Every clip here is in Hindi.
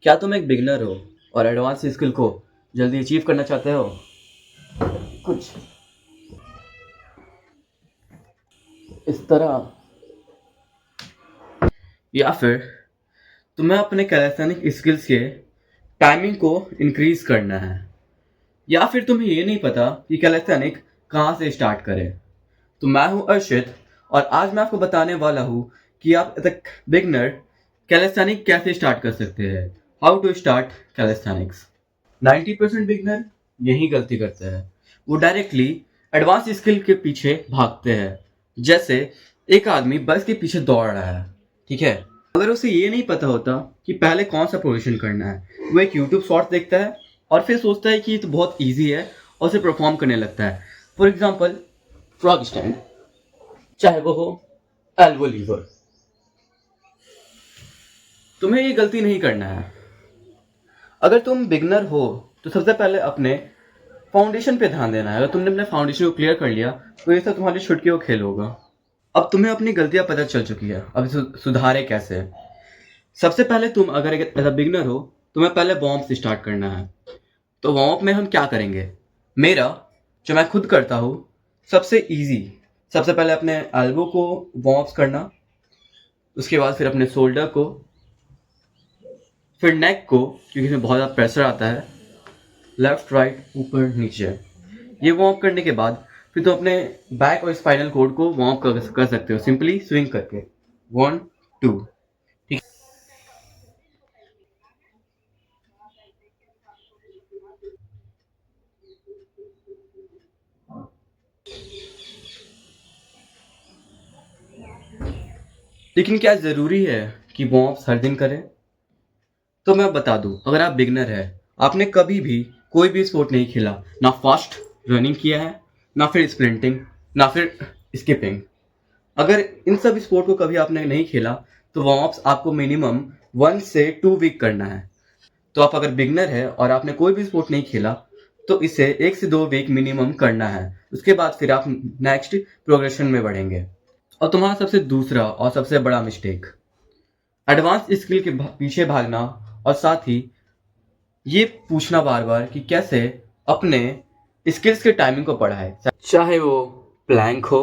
क्या तुम एक बिगनर हो और एडवांस स्किल को जल्दी अचीव करना चाहते हो? कुछ इस तरह, या फिर तुम्हें अपने कैलिस्थेनिक स्किल्स के टाइमिंग को इंक्रीज करना है, या फिर तुम्हें ये नहीं पता कि कैलिस्थेनिक कहाँ से स्टार्ट करें? तो मैं हूँ अर्शित और आज मैं आपको बताने वाला हूँ कि आप तक बिगनर कैलिस्थेनिक कैसे स्टार्ट कर सकते हैं। How to start calisthenics. 90% beginner यही गलती करते हैं, वो डायरेक्टली एडवांस स्किल के पीछे भागते हैं। जैसे एक आदमी बस के पीछे दौड़ रहा है, ठीक है, अगर उसे ये नहीं पता होता कि पहले कौन सा पोजीशन करना है, वो एक यूट्यूब शॉर्ट देखता है और फिर सोचता है कि ये तो बहुत ईजी है और उसे परफॉर्म करने लगता है। फॉर एग्जाम्पल फ्रॉग स्टैंड, चाहे वो हो एल्बो लीवर। तुम्हें ये गलती नहीं करना है। अगर तुम बिगनर हो तो सबसे पहले अपने फाउंडेशन पे ध्यान देना है। अगर तुमने अपने फाउंडेशन को क्लियर कर लिया तो ये सब तुम्हारे छुटकी को खेल होगा। अब तुम्हें अपनी गलतियां पता चल चुकी है, अब सुधारे कैसे। सबसे पहले तुम अगर एक एज बिगनर हो, तुम्हें पहले वार्म से स्टार्ट करना है। तो वार्म अप में हम क्या करेंगे, मेरा जो मैं खुद करता हूँ, सबसे इजी, सबसे पहले अपने एल्बो को वार्म अप करना, उसके बाद फिर अपने शोल्डर को, फिर नेक को, क्योंकि इसमें बहुत ज़्यादा प्रेशर आता है, लेफ्ट राइट ऊपर नीचे। ये वार्म अप करने के बाद फिर तो अपने बैक और स्पाइनल कोड को वार्म अप कर सकते हो सिंपली स्विंग करके 1 2। ठीक। लेकिन क्या ज़रूरी है कि वार्म अप हर दिन करें? तो मैं बता दूं, अगर आप बिगनर है, आपने कभी भी कोई भी स्पोर्ट नहीं खेला, ना फास्ट रनिंग किया है, ना फिर स्प्रिंटिंग, ना फिर स्किपिंग, अगर इन सब स्पोर्ट को कभी आपने नहीं खेला, तो वार्म अप्स आपको मिनिमम 1 से 2 वीक करना है। तो आप अगर बिगनर है और आपने कोई भी स्पोर्ट नहीं खेला, तो इसे 1 से 2 वीक मिनिमम करना है। उसके बाद फिर आप नेक्स्ट प्रोग्रेशन में बढ़ेंगे। और तुम्हारा सबसे दूसरा और सबसे बड़ा मिस्टेक, एडवांस स्किल के पीछे भागना और साथ ही ये पूछना बार बार कि कैसे अपने स्किल्स के टाइमिंग को बढ़ाए, चाहे वो प्लैंक हो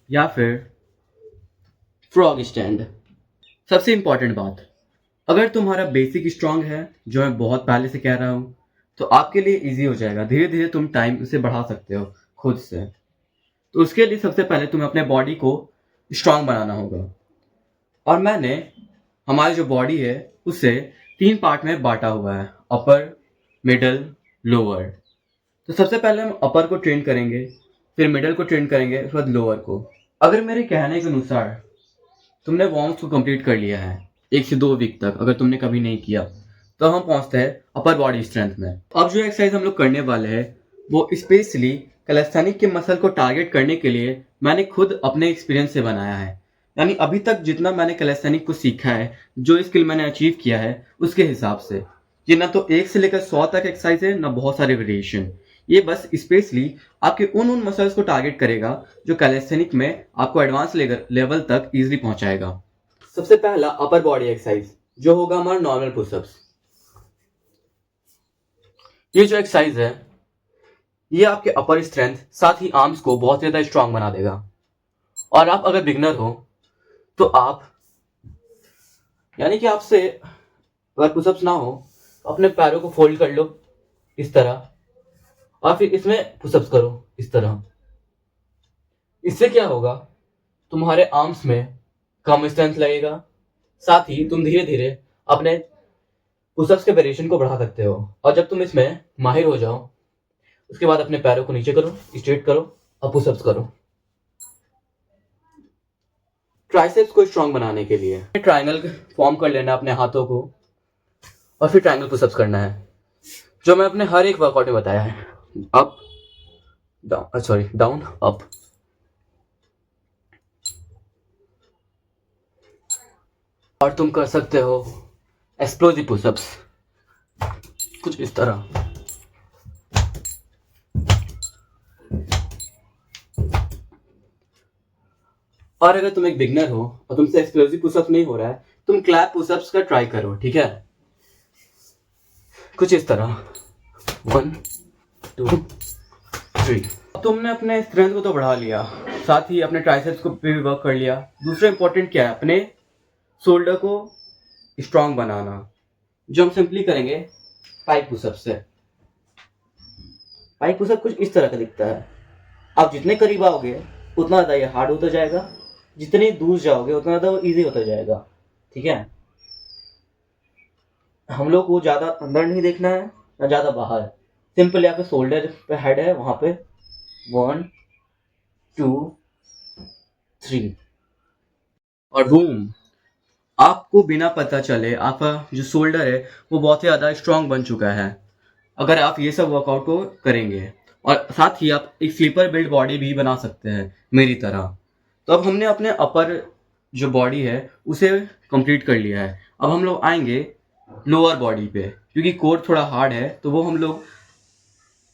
या फिर फ्रॉग स्टैंड। सबसे इंपॉर्टेंट बात, अगर तुम्हारा बेसिक स्ट्रांग है, जो मैं बहुत पहले से कह रहा हूँ, तो आपके लिए इजी हो जाएगा। धीरे धीरे तुम टाइम उसे बढ़ा सकते हो खुद से। तो उसके लिए सबसे पहले तुम्हें अपने बॉडी को स्ट्रांग बनाना होगा। और मैंने हमारी जो बॉडी है उसे 3 पार्ट में बांटा हुआ है, अपर, मिडल, लोअर। तो सबसे पहले हम अपर को ट्रेन करेंगे, फिर मिडल को ट्रेन करेंगे, उसके बाद लोअर को। अगर मेरे कहने के अनुसार तुमने वार्म्स को कंप्लीट कर लिया है 1 से 2 वीक तक, अगर तुमने कभी नहीं किया, तो हम पहुंचते हैं अपर बॉडी स्ट्रेंथ में। अब जो एक्सरसाइज हम लोग करने वाले हैं वो स्पेशली कैलिस्थेनिक के मसल को टारगेट करने के लिए मैंने खुद अपने एक्सपीरियंस से बनाया है। यानी अभी तक जितना मैंने कैलिस्थेनिक को सीखा है, जो स्किल मैंने अचीव किया है, उसके हिसाब से ये ना तो 1 से लेकर 100 तक एक्सरसाइज है, ना बहुत सारे वेरिएशन। ये बस स्पेशली आपके उन मसल्स को टारगेट करेगा जो कैलिस्थेनिक में आपको एडवांस लेवल तक इजीली पहुंचाएगा। सबसे पहला अपर बॉडी एक्सरसाइज जो होगा हमारा नॉर्मल पुशअप्स। ये जो एक्सरसाइज है ये आपके अपर स्ट्रेंथ साथ ही आर्म्स को बहुत ज्यादा स्ट्रांग बना देगा। और आप अगर बिगनर हो तो आप, यानी कि आपसे अगर पुशअप्स ना हो तो अपने पैरों को फोल्ड कर लो इस तरह, और फिर इसमें पुशअप्स करो इस तरह। इससे क्या होगा, तुम्हारे आर्म्स में कम स्ट्रेंथ लगेगा, साथ ही तुम धीरे धीरे अपने पुशअप्स के वेरिएशन को बढ़ा सकते हो। और जब तुम इसमें माहिर हो जाओ, उसके बाद अपने पैरों को नीचे करो, स्ट्रेट करो और पुशअप्स करो। ट्राइसेप्स को स्ट्रांग बनाने के लिए ट्रायंगल फॉर्म कर लेना अपने हाथों को, और फिर ट्रायंगल पुशअप्स करना है, जो मैं अपने हर एक वर्कआउट में बताया है। Up down, sorry, down up. और तुम कर सकते हो एक्सप्लोसिव पुशअप्स कुछ इस तरह। और अगर तुम एक बिगनर हो और तुमसे एक्सप्लोसिव पुशअप्स नहीं हो रहा है, तुम क्लैप पुशअप्स का ट्राई करो, ठीक है। कुछ इस तरह 1 2 3। तुमने अपने स्ट्रेंथ को तो बढ़ा लिया, साथ ही अपने ट्राइसेप्स को भी वर्क कर लिया। दूसरा इंपॉर्टेंट क्या है, अपने शोल्डर को स्ट्रांग बनाना, जो हम सिंपली करेंगे पाइप पुशअप से। पाइप पुशअप कुछ इस तरह का दिखता है। आप जितने करीब आओगे उतना ज़्यादा ये हार्ड होता जाएगा, जितने दूर जाओगे उतना ज़्यादा वो ईजी होता जाएगा। ठीक है, हम लोग को ज़्यादा अंदर नहीं देखना है ना ज़्यादा बाहर। सिंपल आपके शोल्डर पे हेड है, वहाँ पे 1 2 3 और बूम, आपको बिना पता चले आपका जो शोल्डर है वो बहुत ही ज़्यादा स्ट्रांग बन चुका है अगर आप ये सब वर्कआउट को करेंगे। और साथ ही आप एक स्लीपर बिल्ड बॉडी भी बना सकते हैं मेरी तरह। तो अब हमने अपने अपर जो बॉडी है उसे कंप्लीट कर लिया है। अब हम लोग आएंगे लोअर बॉडी पे, क्योंकि कोर थोड़ा हार्ड है तो वो हम लोग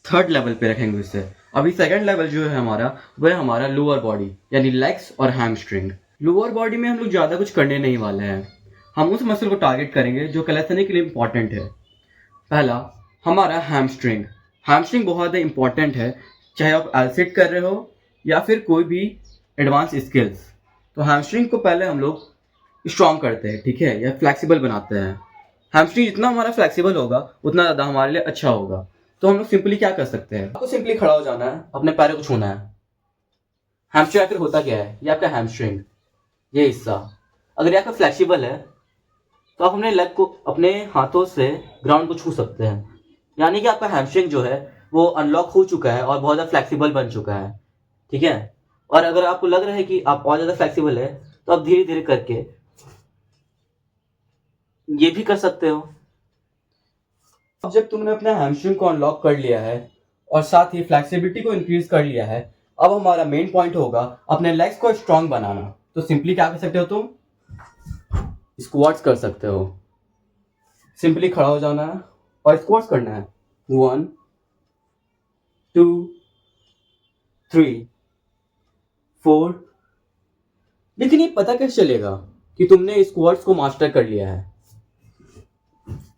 थर्ड लेवल पे रखेंगे उससे। अभी सेकंड लेवल जो है हमारा, वह हमारा लोअर बॉडी यानी लेग्स और हैमस्ट्रिंग। लोअर बॉडी में हम लोग ज़्यादा कुछ करने नहीं वाले हैं, हम उस मसल को टारगेट करेंगे जो कैलिस्थेनिक्स के लिए इंपॉर्टेंट है। पहला हमारा हैमस्ट्रिंग। हैमस्ट्रिंग बहुत ज़्यादा इंपॉर्टेंट है, चाहे आप एलसिट कर रहे हो या फिर कोई भी एडवांस स्किल्स। तो हैमस्ट्रिंग को पहले हम लोग स्ट्रॉन्ग करते हैं, ठीक है, या फ्लेक्सिबल बनाते हैं। हैमस्ट्रिंग जितना हमारा फ्लेक्सिबल होगा उतना ज़्यादा हमारे लिए अच्छा होगा। तो हम लोग सिंपली क्या कर सकते हैं, आपको सिंपली खड़ा हो जाना है, अपने पैरों को छूना है। हैमस्ट्रिंग आखिर होता क्या है, ये आपका हैमस्ट्रिंग, ये हिस्सा अगर ये आपका फ्लेक्सिबल है तो आप अपने लेग को अपने हाथों से ग्राउंड को छू सकते हैं, यानी कि आपका हैमस्ट्रिंग जो है वो अनलॉक हो चुका है और बहुत ज़्यादा फ्लेक्सिबल बन चुका है। ठीक है, और अगर आपको लग रहा है कि आप और ज़्यादा फ्लेक्सिबल है तो आप धीरे धीरे करके ये भी कर सकते हो। अब जब तुमने अपने हैमस्ट्रिंग को अनलॉक कर लिया है और साथ ही फ्लेक्सिबिलिटी को इंक्रीज कर लिया है, अब हमारा मेन पॉइंट होगा अपने लेग्स को स्ट्रांग बनाना। तो सिंपली क्या कर सकते हो, तुम स्क्वाट्स कर सकते हो। सिंपली खड़ा हो जाना है और स्क्वाट्स करना है 1 2 3 4। लेकिन ये पता कैसे चलेगा कि तुमने स्क्वाट्स को मास्टर कर लिया है?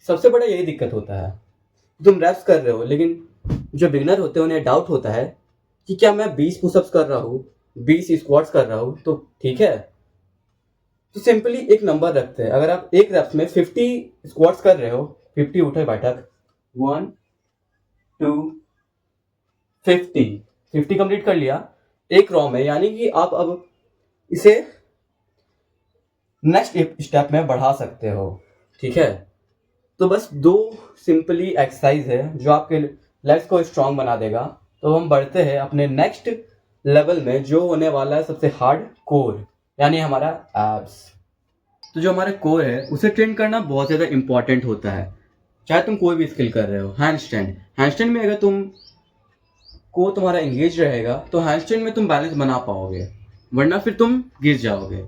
सबसे बड़ा यही दिक्कत होता है, तुम रैप्स कर रहे हो लेकिन जो बिगनर होते हैं उन्हें डाउट होता है कि क्या मैं 20 पुशअप्स कर रहा हूँ, 20 स्क्वाट्स कर रहा हूँ तो ठीक है। तो सिंपली एक नंबर रखते हैं, अगर आप एक रैप्स में 50 स्क्वाट्स कर रहे हो, 50 उठक बैठक 1 2 50 कंप्लीट कर लिया एक रॉ में, यानी कि आप अब इसे नेक्स्ट स्टेप में बढ़ा सकते हो। ठीक है, तो बस 2 सिंपली एक्सरसाइज है जो आपके लेग्स को स्ट्रांग बना देगा। तो हम बढ़ते हैं अपने नेक्स्ट लेवल में जो होने वाला है सबसे हार्ड कोर, यानी हमारा एब्स। तो जो हमारा कोर है उसे ट्रेन करना बहुत ज़्यादा इंपॉर्टेंट होता है, चाहे तुम कोई भी स्किल कर रहे हो। हैंडस्टैंड में अगर तुम को तुम्हारा एंगेज रहेगा तो हैंडस्टैंड में तुम बैलेंस बना पाओगे, वरना फिर तुम गिर जाओगे।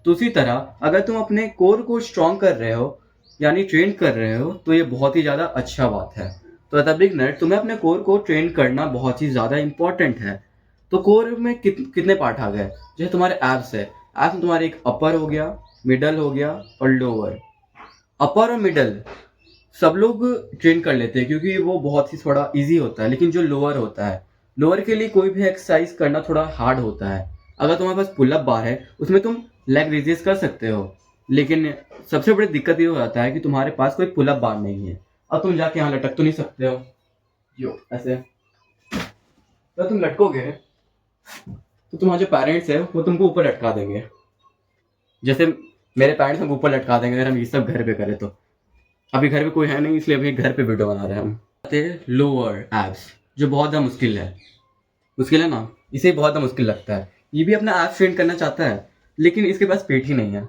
तो उसी तरह अगर तुम अपने कोर को स्ट्रांग कर रहे हो यानी ट्रेन कर रहे हो तो ये बहुत ही ज़्यादा अच्छा बात है। तो एज अ बिगनर तुम्हें अपने कोर को ट्रेन करना बहुत ही ज़्यादा इंपॉर्टेंट है। तो कोर में कितने पार्ट आ गए, जैसे तुम्हारे एब्स है, एब्स में तुम्हारे एक अपर हो गया, मिडल हो गया और लोअर। अपर और मिडल सब लोग ट्रेन कर लेते हैं क्योंकि वो बहुत ही थोड़ा इजी होता है, लेकिन जो लोअर होता है, लोअर के लिए कोई भी एक्सरसाइज करना थोड़ा हार्ड होता है। अगर तुम्हारे पास पुलअप बार है उसमें तुम लेग रेजेस कर सकते हो, लेकिन सबसे बड़ी दिक्कत ये हो जाता है कि तुम्हारे पास कोई पुलअप बार नहीं है। अब तुम जाके यहाँ लटक तो नहीं सकते हो, यो ऐसे तो तुम लटकोगे तो तुम्हारे जो पेरेंट्स है वो तुमको ऊपर लटका देंगे, जैसे मेरे पेरेंट्स हमको ऊपर लटका देंगे अगर हम ये सब घर पे करें। तो अभी घर पे कोई है नहीं इसलिए अभी घर पे वीडियो बना रहे हैं हम। लोअर एब्स जो बहुत ज़्यादा मुश्किल है ना, इसे बहुत ज़्यादा मुश्किल लगता है। ये भी अपना एब्स ट्रेन करना चाहता है लेकिन इसके पास पेट ही नहीं है,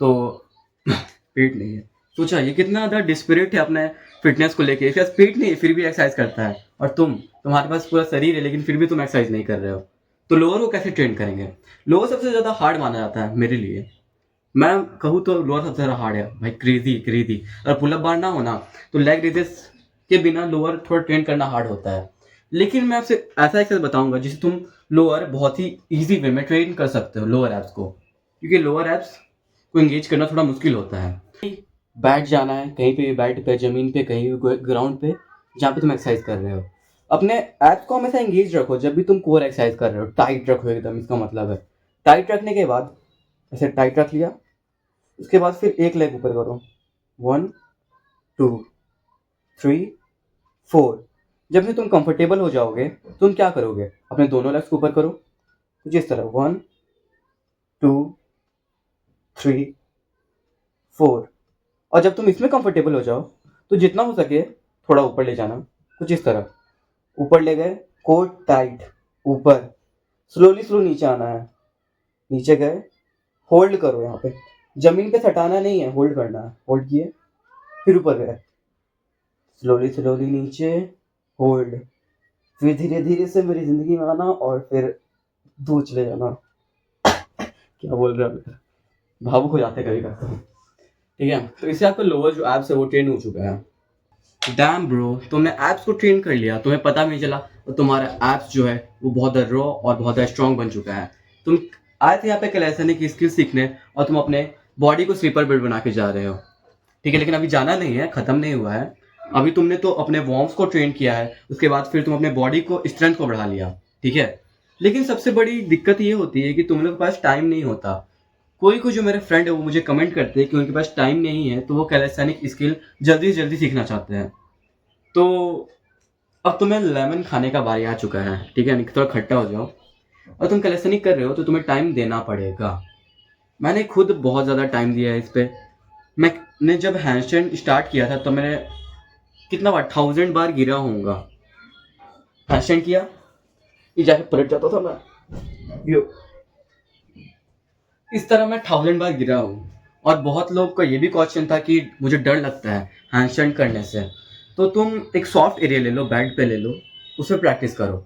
तो पेट नहीं है। सोचा ये कितना ज़्यादा डिस्परेट है अपने फिटनेस को लेके, इसके पास पेट नहीं है फिर भी एक्सरसाइज करता है, और तुम्हारे पास पूरा शरीर है लेकिन फिर भी तुम एक्सरसाइज नहीं कर रहे हो। तो लोअर को कैसे ट्रेन करेंगे? लोअर सबसे ज़्यादा हार्ड माना जाता है मेरे लिए, मैं कहूँ तो लोअर सबसे ज़्यादा हार्ड है भाई, क्रेजी। अगर पुलअप बार ना हो ना तो लेग रेजेस के बिना लोअर थोड़ा ट्रेन करना हार्ड होता है। लेकिन मैं आपसे ऐसा एक्सरसाइज बताऊंगा जिससे तुम लोअर बहुत ही इजी वे में ट्रेन कर सकते हो लोअर एब्स को, क्योंकि लोअर एब्स को एंगेज करना थोड़ा मुश्किल होता है। बैठ जाना है कहीं पे भी, बेड पे, ज़मीन पे, कहीं भी ग्राउंड पे जहाँ पे तुम एक्सरसाइज कर रहे हो। अपने एब्स को हमेशा एंगेज रखो जब भी तुम कोर एक्सरसाइज कर रहे हो, टाइट रखो एकदम, इसका मतलब है। टाइट रखने के बाद ऐसे टाइट रख लिया, उसके बाद फिर एक लेग ऊपर करो, 1 2 3 4। जब भी तुम कंफर्टेबल हो जाओगे तुम क्या करोगे, अपने दोनों लेग्स को ऊपर करो कुछ इस तरह, 1 2 3 4। और जब तुम इसमें कंफर्टेबल हो जाओ तो जितना हो सके थोड़ा ऊपर ले जाना कुछ इस तरह, ऊपर ले गए, कोर टाइट, ऊपर, स्लोली स्लो नीचे आना है, नीचे गए, होल्ड करो यहाँ पे, जमीन पे सटाना नहीं है, होल्ड करना है, होल्ड किए, फिर ऊपर गए, स्लोली स्लोली नीचे, होल्ड, फिर धीरे धीरे से मेरी जिंदगी में आना और फिर दूर चले जाना। क्या बोल रहे हो, भावुक हो जाते कभी कभी। ठीक है, तो इससे आपका लोअर जो एब्स है वो ट्रेन हो चुका है। डैम ब्रो, तुमने एब्स को ट्रेन कर लिया, तुम्हें पता भी नहीं चला, तो तुम्हारा एब्स जो है वो बहुत रॉ और बहुत स्ट्रांग बन चुका है। तुम आए थे यहाँ पे कैलेस्थेनिक की स्किल सीखने और तुम अपने बॉडी को स्लीपर बिल्ड बना के जा रहे हो। ठीक है, लेकिन अभी जाना नहीं है, खत्म नहीं हुआ है। अभी तुमने तो अपने वॉर्म्स को ट्रेन किया है, उसके बाद फिर तुम अपने बॉडी को स्ट्रेंथ को बढ़ा लिया। ठीक है, लेकिन सबसे बड़ी दिक्कत ये होती है कि तुम लोग के पास टाइम नहीं होता। कोई कोई जो मेरे फ्रेंड है वो मुझे कमेंट करते हैं कि उनके पास टाइम नहीं है, तो वो कैलेस्थेनिक स्किल जल्दी से जल्दी सीखना चाहते हैं। तो अब तुम्हें लेमन खाने का बारी आ चुका है। ठीक है, थोड़ा खट्टा हो जाओ, और तुम कैलेस्थेनिक कर रहे हो तो तुम्हें टाइम देना पड़ेगा। मैंने खुद बहुत ज़्यादा टाइम दिया है इस पे। मैंने जब हैंडस्टैंड स्टार्ट किया था तो मैंने कितना बार, 1000 बार गिरा होऊंगा। हैंडस्टैंड किया, ये जाके पलट जाता था मैं, यो इस तरह मैं 1000 बार गिरा हूँ। और बहुत लोग का ये भी क्वेश्चन था कि मुझे डर लगता है हैंडस्टैंड करने से। तो तुम एक सॉफ्ट एरिया ले लो, बेड पे ले लो, उसमें प्रैक्टिस करो।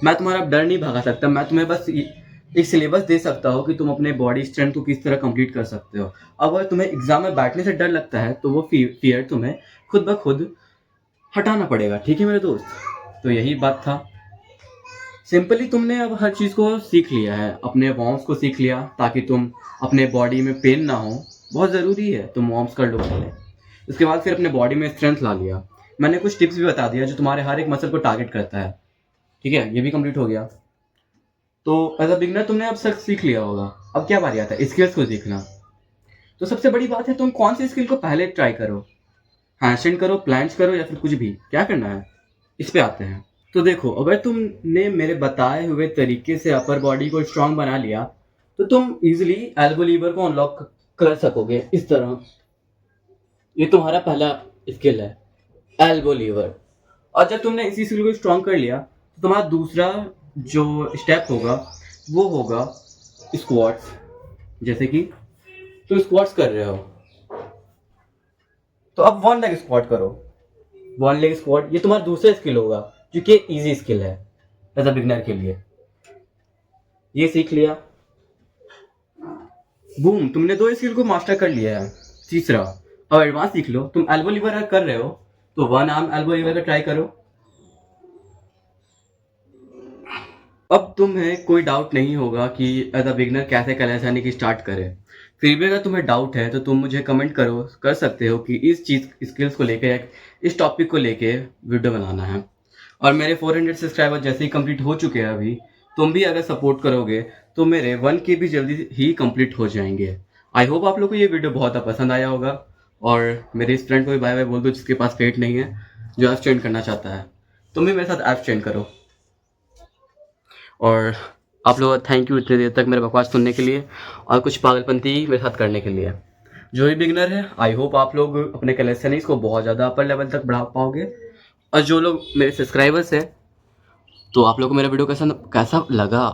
मैं तुम्हारा डर नहीं भगा सकता, मैं तुम्हें बस एक सिलेबस दे सकता हूँ कि तुम अपने बॉडी स्ट्रेंथ को किस तरह कंप्लीट कर सकते हो। अगर तुम्हें एग्जाम में बैठने से डर लगता है तो वो फियर तुम्हें खुद ब खुद हटाना पड़ेगा। ठीक है मेरे दोस्त, तो यही बात था। सिंपली तुमने अब हर चीज़ को सीख लिया है, अपने वॉर्म्स को सीख लिया ताकि तुम अपने बॉडी में पेन ना हो। बहुत ज़रूरी है तुम वॉर्म्स कर लो पहले, उसके बाद फिर अपने बॉडी में स्ट्रेंथ ला लिया। मैंने कुछ टिप्स भी बता दिया जो तुम्हारे हर एक मसल को टारगेट करता है। ठीक है, ये भी कंप्लीट हो गया। तो एज अ बिगनर तुमने अब तक सीख लिया होगा, अब क्या बारी आता है स्किल्स को सीखना। तो सबसे बड़ी बात है तुम कौन सी स्किल को पहले ट्राई करो, हैंडस्टैंड करो, प्लांच करो, या फिर कुछ भी, क्या करना है इस पे आते हैं। तो देखो, अगर तुमने मेरे बताए हुए तरीके से अपर बॉडी को स्ट्रांग बना लिया तो तुम इजीली एल्बो लीवर को अनलॉक कर सकोगे इस तरह। ये तुम्हारा पहला स्किल है, एल्बो लीवर। और जब तुमने इसी स्किल को स्ट्रांग कर लिया तो तुम्हारा दूसरा जो स्टेप होगा वो होगा स्क्वाट्स। जैसे कि तुम स्क्वाट्स कर रहे हो तो अब 1 लेग स्क्वाट करो। 1 लेग स्क्वाट ये तुम्हारा दूसरा स्किल होगा जो कि इजी स्किल है एज अ बिगनर के लिए। ये सीख लिया, बूम, तुमने 2 स्किल को मास्टर कर लिया है। तीसरा, अब एडवांस सीख लो। तुम एल्बो लीवर कर रहे हो तो 1 आर्म एल्बो लीवर का ट्राई करो। अब तुम्हें कोई डाउट नहीं होगा कि एज अ बिगनर कैसे कैलेस्थेनिक स्टार्ट करें। फिर भी अगर तुम्हें डाउट है तो तुम मुझे कमेंट करो, कर सकते हो कि इस चीज़ स्किल्स को लेके, इस टॉपिक को लेके वीडियो बनाना है। और मेरे 400 सब्सक्राइबर जैसे ही कंप्लीट हो चुके हैं अभी, तुम भी अगर सपोर्ट करोगे तो मेरे 1K भी जल्दी ही कंप्लीट हो जाएंगे। आई होप आप लोग को ये वीडियो बहुत पसंद आया होगा। और मेरे इस फ्रेंड को भी बाय बाय बोल दो जिसके पास पेट नहीं है, जो ऐप ट्रेन करना चाहता है। तुम भी मेरे साथ ऐप ट्रेन करो। और आप लोग थैंक यू इतनी देर तक मेरे बकवास सुनने के लिए और कुछ पागलपंती मेरे साथ करने के लिए। जो भी बिगनर है, आई होप आप लोग अपने कैलेस्थेनिक्स को बहुत ज़्यादा अपर लेवल तक बढ़ा पाओगे। और जो लोग मेरे सब्सक्राइबर्स हैं, तो आप लोग को मेरा वीडियो कैसा लगा